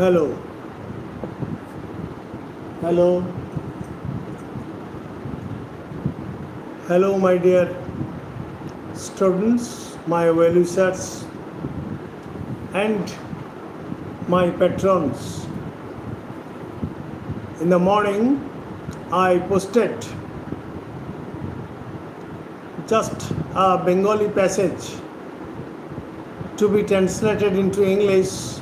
Hello, hello, hello, my dear students, my well wishers, and my patrons. In the morning, I posted just a Bengali passage to be translated into English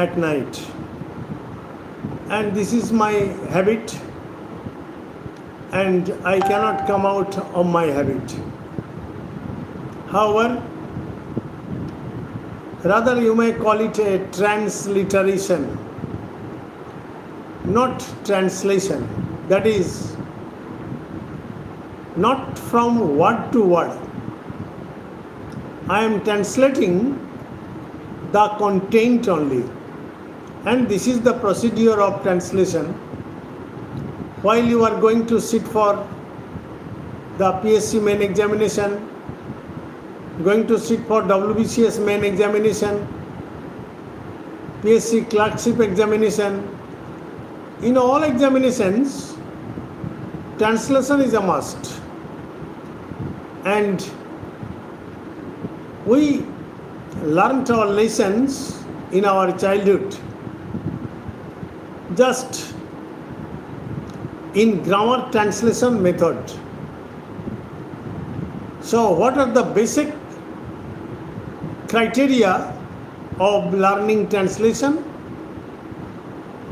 at night. And this is my habit, and I cannot come out of my habit. However, rather you may call it a transliteration, not translation. That is, not from word to word. I am translating the content only. And this is the procedure of translation. While you are going to sit for the PSC main examination, going to sit for WBCS main examination, PSC clerkship examination, in all examinations, translation is a must. And we learnt our lessons in our childhood just in grammar translation method. So what are the basic criteria of learning translation?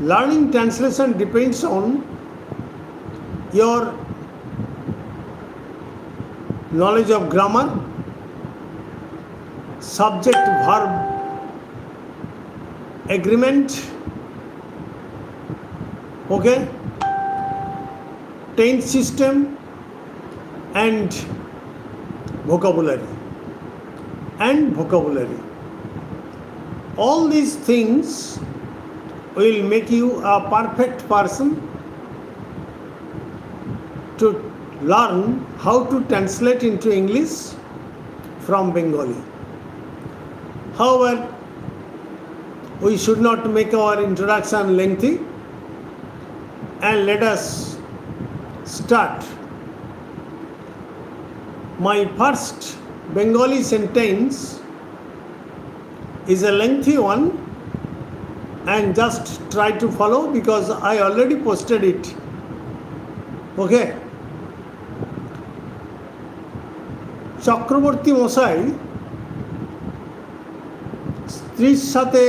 Learning translation depends on your knowledge of grammar, subject verb agreement, okay, tense system, and vocabulary. All these things will make you a perfect person to learn how to translate into English from Bengali. However, we should not make our introduction lengthy, and let us start. My first Bengali sentence is a lengthy one, and just try to follow because I already posted it. Okay. Chakraborty মশাই স্ত্রীর সাথে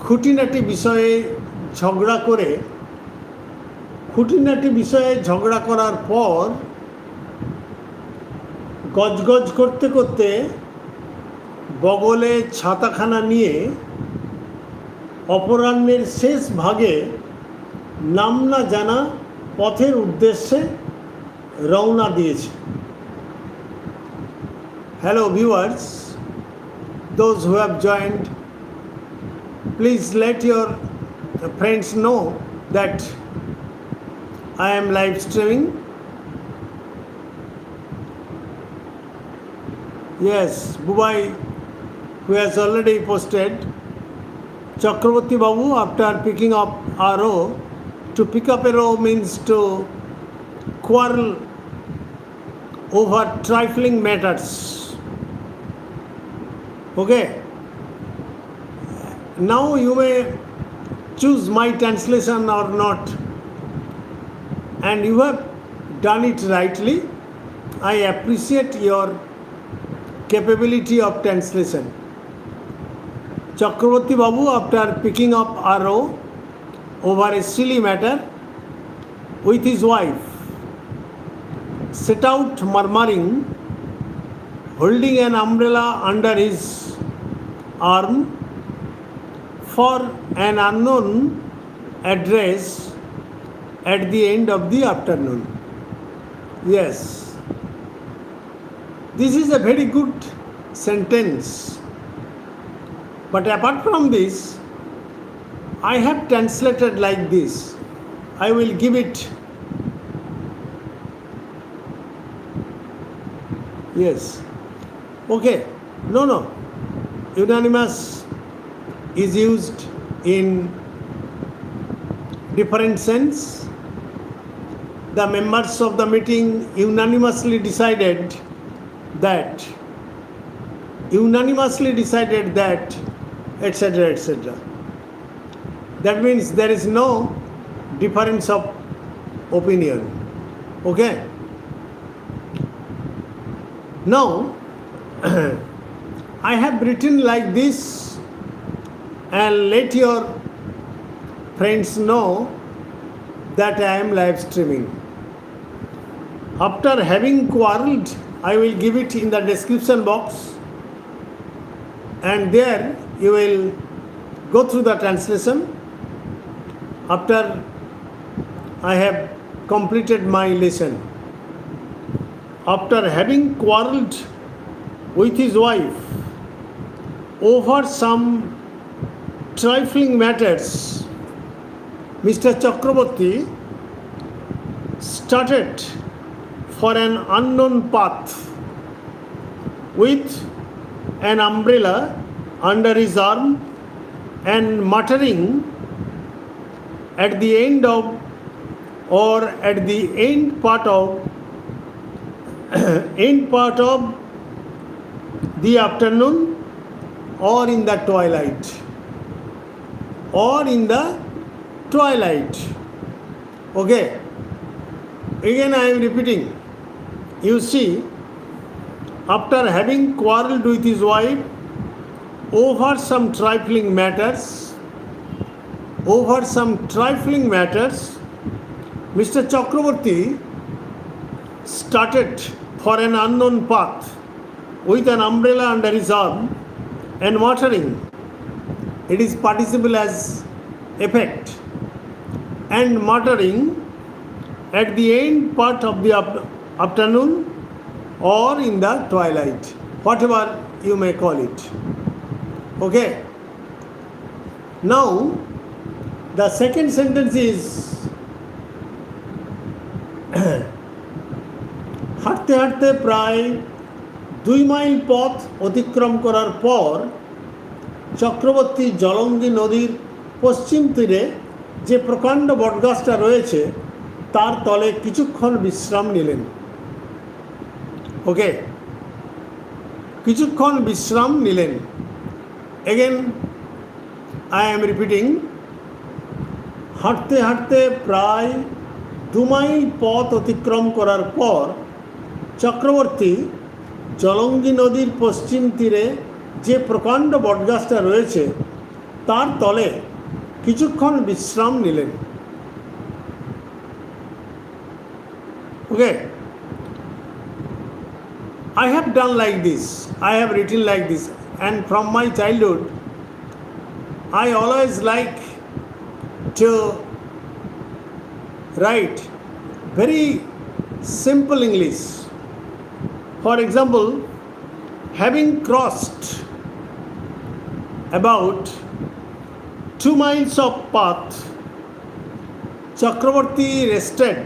খুঁটিনাটি বিষয়ে ঝগড়া করার পর গজগজ করতে করতে বগলে ছাতাখানা নিয়ে অপরাহ্নের শেষ ভাগে নাম না জানা পথের উদ্দেশ্যে রওনা দিয়েছে। Hello viewers, those who have joined, please let your friends know that I am live streaming. Yes, Bubai, who has already posted, Chakraborty Babu, after picking up a row, to pick up a row means to quarrel over trifling matters. Okay. Now you may choose my translation or not, and you have done it rightly. I appreciate your capability of translation. Chakraborty Babu, after picking up a row over a silly matter with his wife, set out murmuring, holding an umbrella under his arm, for an unknown address at the end of the afternoon. Yes, this is a very good sentence. But apart from this, I have translated like this. I will give it. Yes. Okay. No. Unanimous is used in different sense. The members of the meeting unanimously decided that, etc., etc. That means there is no difference of opinion. Okay? Now, I have written like this, and let your friends know that I am live streaming. After having quarreled, I will give it in the description box, and there you will go through the translation. After I have completed my lesson. After having quarreled with his wife over some trifling matters, Mr. Chakraborty started for an unknown path with an umbrella under his arm and muttering at the end of the afternoon or in the twilight. Okay, again I am repeating. You see, after having quarreled with his wife over some trifling matters, Mr. Chakraborty started for an unknown path with an umbrella under his arm and muttering. It is participle as effect. And muttering at the end part of the afternoon or in the twilight, whatever you may call it. Okay. Now, the second sentence is হাঁটতে হাঁটতে প্রায় 2 mile পথ অতিক্রম করার পর চক্রবর্তী জলঙ্গি নদীর পশ্চিম তীরে যে প্রকাণ্ড বটগাছটা রয়েছে তার তলে কিছুক্ষণ বিশ্রাম নিলেন। ওকে, কিছুক্ষণ বিশ্রাম নিলেন। এগেন আই এম রিপিটিং, হাঁটতে হাঁটতে প্রায় 2 মাইল পথ অতিক্রম করার পর চক্রবর্তী জলঙ্গি নদীর পশ্চিম তীরে যে প্রকাণ্ড বটগাছটা রয়েছে তার তলে কিছুক্ষণ বিশ্রাম নিলেন। ওকে, I have done like this, I have written like this, and from my childhood I always like to write very simple English. For example, having crossed about 2 miles of path, Chakraborty rested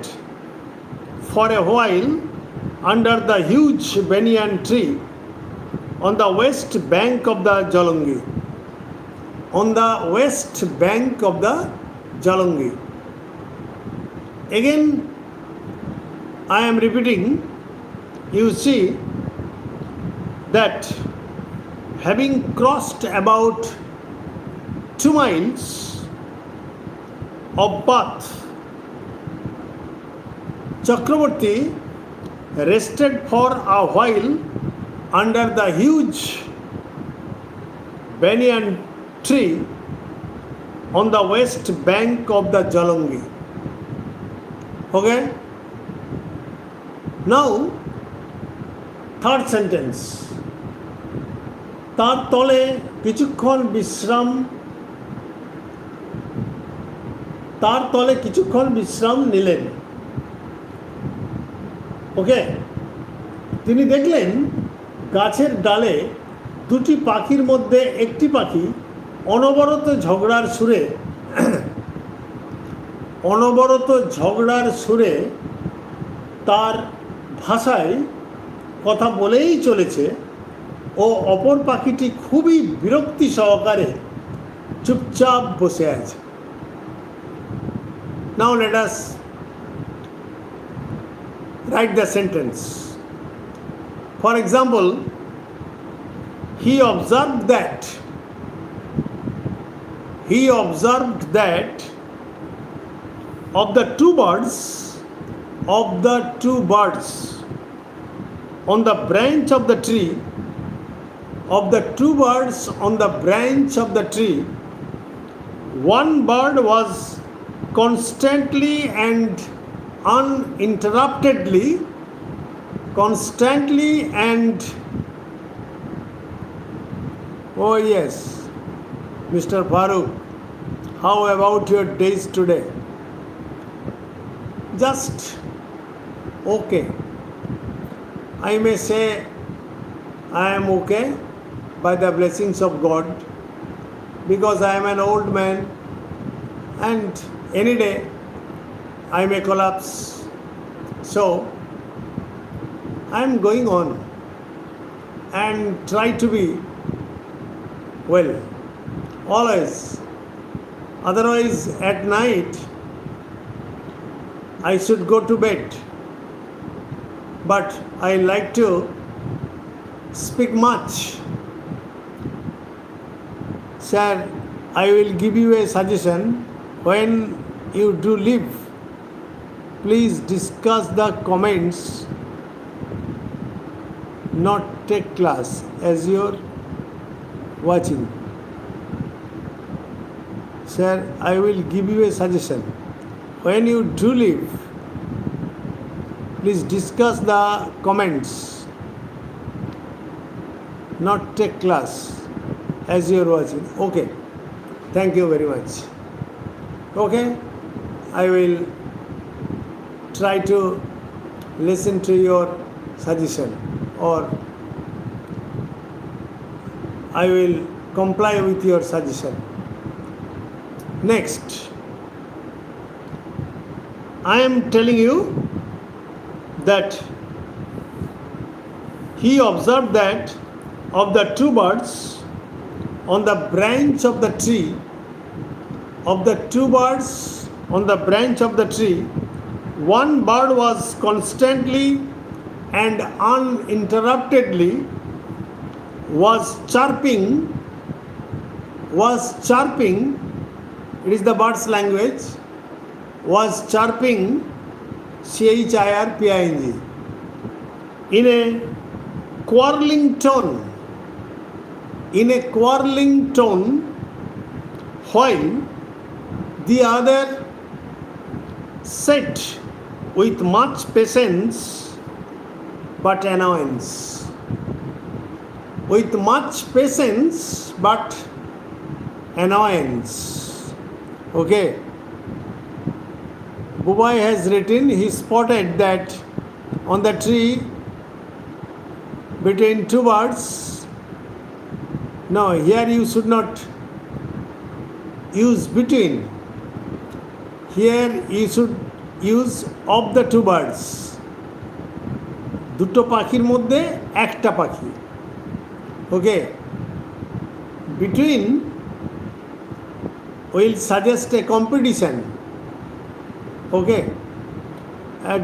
for a while under the huge Banyan tree on the west bank of the Jalangi. Again, I am repeating. You see that having crossed about 2 miles of path, Chakraborty rested for a while under the huge Banyan tree on the west bank of the Jalangi. Okay? Now, third sentence. তার তলে কিছুক্ষণ বিশ্রাম নিলেন। ওকে, তিনি দেখলেন গাছের ডালে দুটি পাখির মধ্যে একটি পাখি অনবরত ঝগড়ার সুরে তার ভাষায় কথা বলেই চলেছে ও অপর পাখিটি খুবই বিরক্তি সহকারে চুপচাপ বসে আছে। Now let us write the sentence. For example, he observed that of the two birds on the branch of the tree, one bird was constantly and uninterruptedly oh yes, Mr. Farooq, how about your days today? Just okay. I may say I am okay by the blessings of God, because I am an old man and any day I may collapse. So I am going on and try to be well always. Otherwise at night I should go to bed, but I like to speak much. Sir, I will give you a suggestion. When you do leave, please discuss the comments, not take class as you're watching. Sir, I will give you a suggestion. When you do leave, please discuss the comments, not take class as you're watching. Okay, thank you very much. Okay, I will try to listen to your suggestion, or I will comply with your suggestion. Next, I am telling you that he observed that of the two birds on the branch of the tree, one bird was constantly and uninterruptedly chirping. It is the bird's language. Was chirping, chirping, in a quarrelling tone, while the other sat with much patience but annoyance. Okay. Bubai has written, he spotted that on the tree between two birds. No, here you should not use between. Here you should use of the two birds. দুটো পাখির মধ্যে একটা পাখি। Okay. Between will suggest a competition. Okay,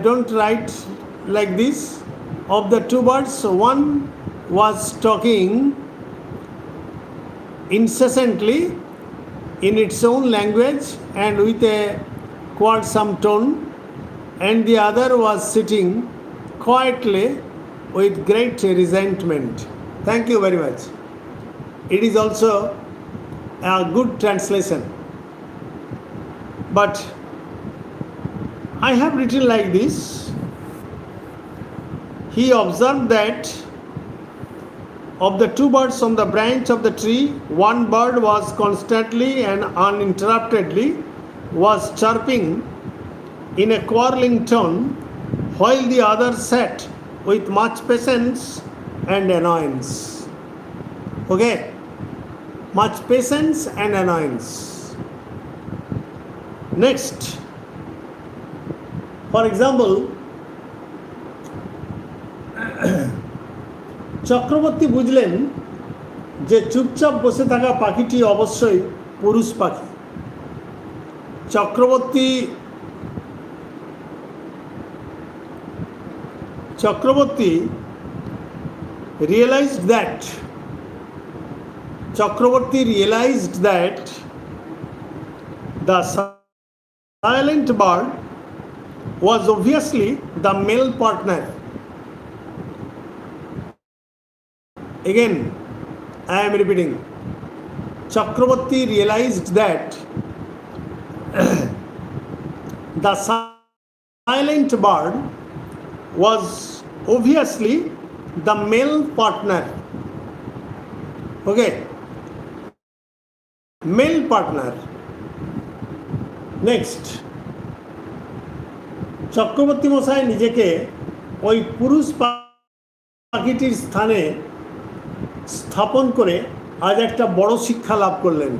don't write like this. Of the two birds, one was talking incessantly in its own language and with a quarrelsome tone, and the other was sitting quietly with great resentment. Thank you very much. It is also a good translation, but I have written like this. He observed that of the two birds on the branch of the tree, one bird was constantly and uninterruptedly chirping in a quarrelling tone, while the other sat with much patience and annoyance. Okay, much patience and annoyance. Next, for example, Chakraborty বুঝলেন যে চুপচাপ বসে থাকা পাখিটি অবশ্যই পুরুষ পাখি। Chakraborty realized that the silent bird was obviously the male partner. Again, I am repeating. Chakraborty realized that the silent bird was obviously the male partner. Okay, male partner. Next, Chakraborty মশাই নিজেকে ওই পুরুষ পাখিটির স্থানে স্থাপন করে আজ একটা বড় শিক্ষা লাভ করলেন।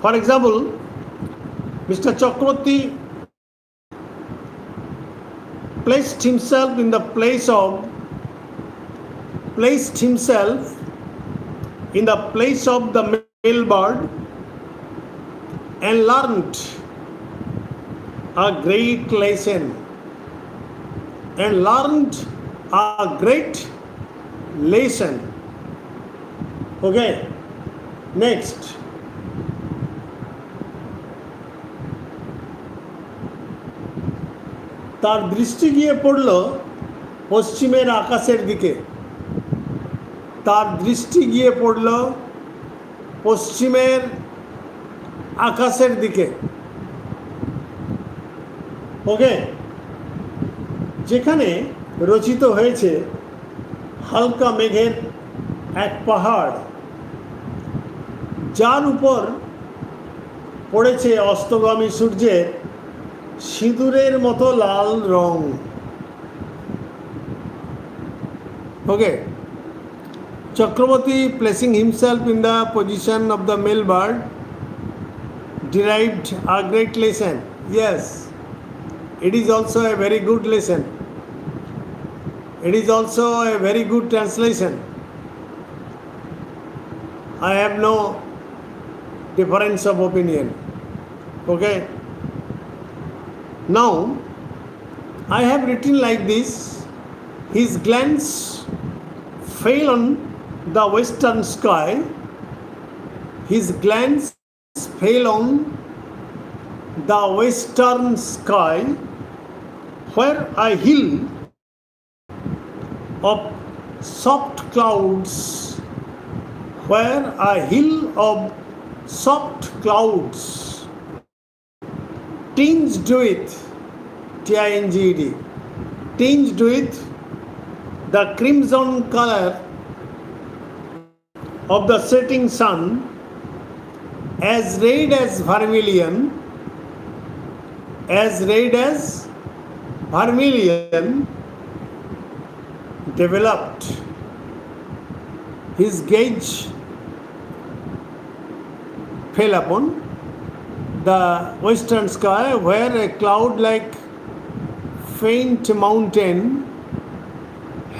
For example, Mr. Chakraborty placed himself in the place of the male bird and learned a great lesson. Okay, next. তার দৃষ্টি গিয়ে পড়ল পশ্চিমের আকাশের দিকে। ওকে, যেখানে রচিত হয়েছে হালকা মেঘের এক পাহাড়, যার উপর পড়েছে অস্তগামী সূর্যের সিঁদুরের মতো লাল রং। ওকে, Chakraborty, placing himself in the position of the male bird, derived a great lesson. Yes, it is also a very good lesson. It is also a very good translation. I have no difference of opinion. Okay. Now, I have written like this. His glance fell on the western sky. Where a hill of soft clouds tinged with the crimson color of the setting sun, as red as vermilion, developed. His gaze fell upon the western sky, where a cloud-like faint mountain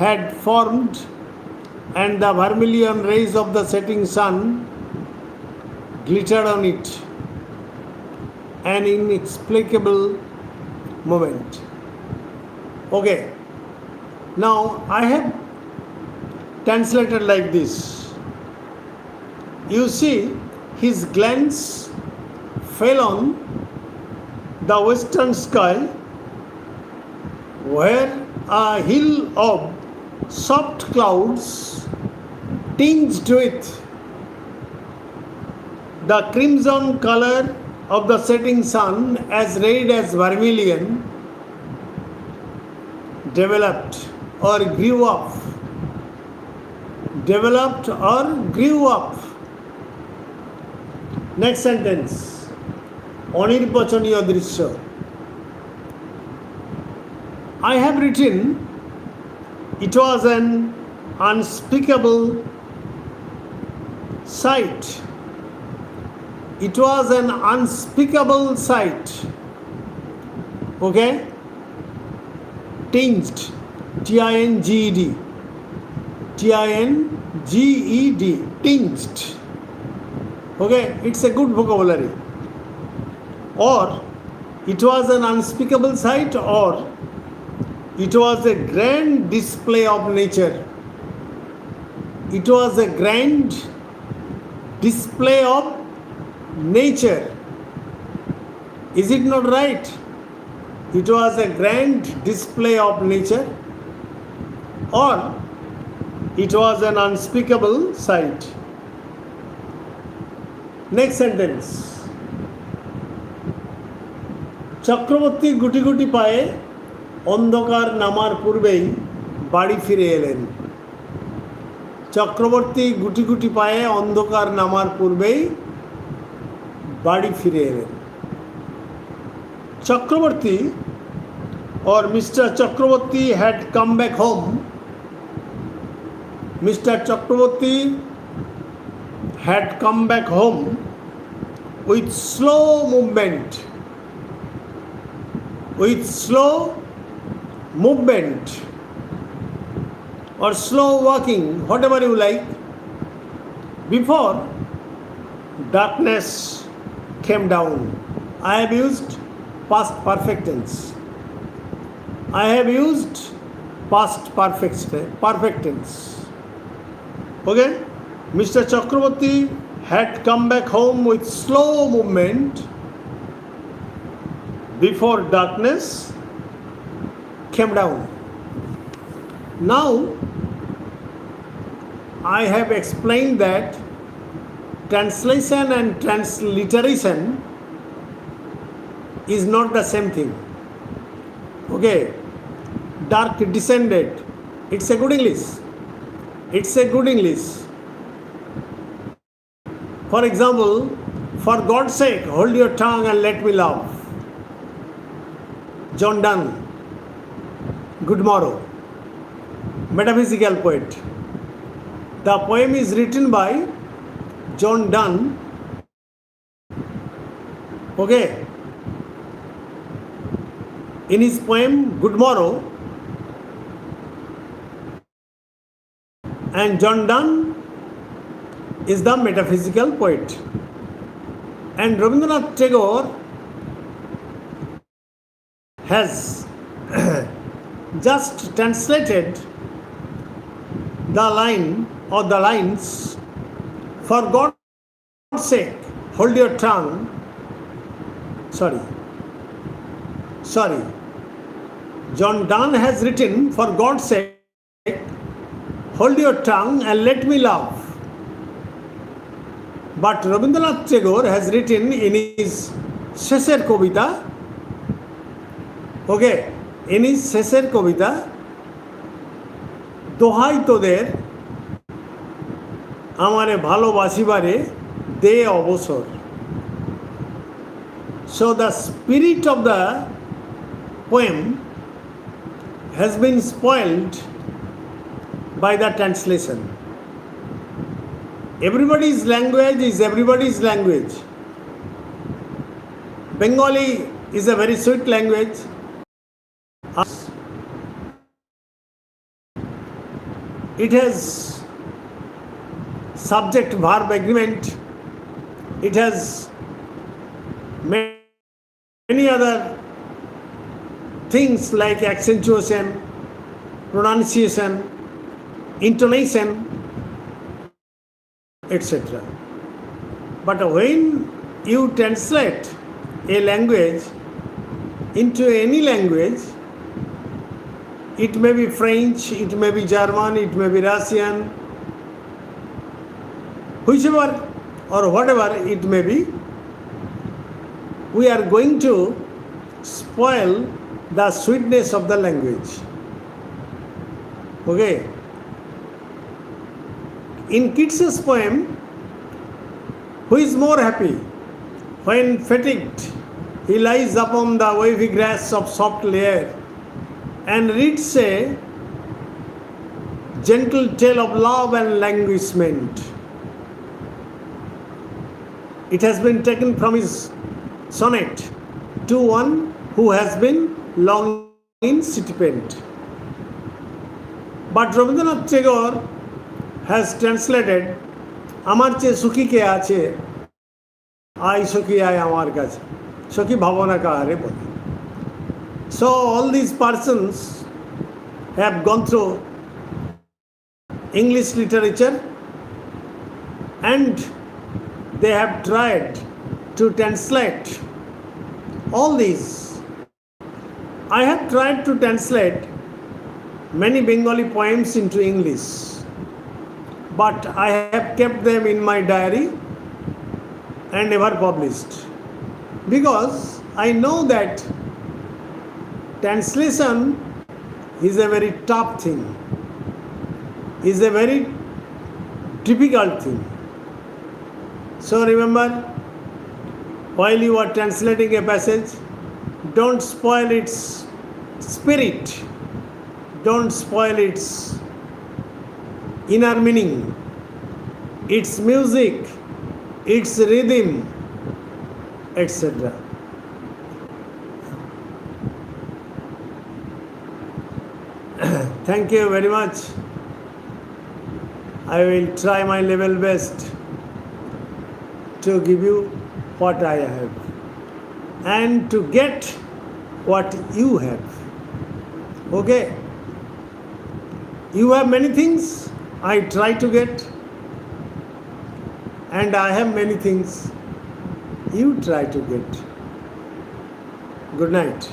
had formed, and the vermilion rays of the setting sun glittered on it. An inexplicable moment. Okay, now I have translated like this. You see, his glance fell on the western sky, where a hill of soft clouds tinged with the crimson color of the setting sun, as red as vermilion, developed or grew up. Next sentence. অনির্বচনীয় দৃশ্য। I have written, it was an unspeakable sight. Okay? Tinged. Tinged. Tinged. Tinged. Okay, it's a good vocabulary. Or it was an unspeakable sight, or it was a grand display of nature. It was a grand display of nature. Is it not right? It was a grand display of nature, or it was an unspeakable sight. Next sentence. Chakraborty গুটি গুটি পায়ে অন্ধকার নামার পূর্বেই বাড়ি ফিরে এলেন। চক্রবর্তী গুটি গুটি পায়ে অন্ধকার নামার পূর্বেই বাড়ি ফিরে এলেন। Chakraborty or Mr. Chakraborty had come back home. Mr. Chakraborty had come back home with slow movement. With slow movement or slow walking, whatever you like, before darkness came down. I have used past perfect tense. I have used past perfect tense. Okay? Mr. Chakraborty had come back home with slow movement before darkness came down. Now, I have explained that translation and transliteration is not the same thing. Okay, dark descended. It's a good English. It's a good English. For example, for God's sake, hold your tongue and let me laugh. John Donne, Good Morrow, metaphysical poet. The poem is written by John Donne. Okay. In his poem Good Morrow, and John Donne is the metaphysical poet, and Rabindranath Tagore has just translated the line or the lines, for God's sake, hold your tongue. Sorry. John Donne has written, for God's sake, hold your tongue and let me laugh. But Rabindranath Tagore has written in his Shesher Kobita, okay, in his Shesher Kobita, দোহাই তোদের আমারে ভালোবাসিবারে দে অবসর. So the spirit of the poem has been spoiled by the translation. Everybody's language is everybody's language. Bengali is a very sweet language. It has subject verb agreement. It has many other things like accentuation, pronunciation, intonation, etc. But when you translate a language into any language, it may be French, it may be German, it may be Russian, whichever or whatever it may be, we are going to spoil the sweetness of the language. Okay. In Keats's poem, who is more happy? When fatigued, he lies upon the wavy grass of soft layer and reads a gentle tale of love and languishment. It has been taken from his sonnet, to one who has been long in city pent. But Rabindranath Tagore has translated Amar che sukhi ke ache, ai sukhi ai amar kache. Sukhi bhavana ka are bole. So all these persons have gone through English literature and they have tried to translate all these. I have tried to translate many Bengali poems into English, but I have kept them in my diary and never published because I know that translation is a very tough thing, is a very difficult thing. So remember, while you are translating a passage, don't spoil its spirit, don't spoil its inner meaning, its music, its rhythm, etc. Thank you very much. I will try my level best to give you what I have and to get what you have. Okay? You have many things, I try to get, and I have many things, you try to get. Good night.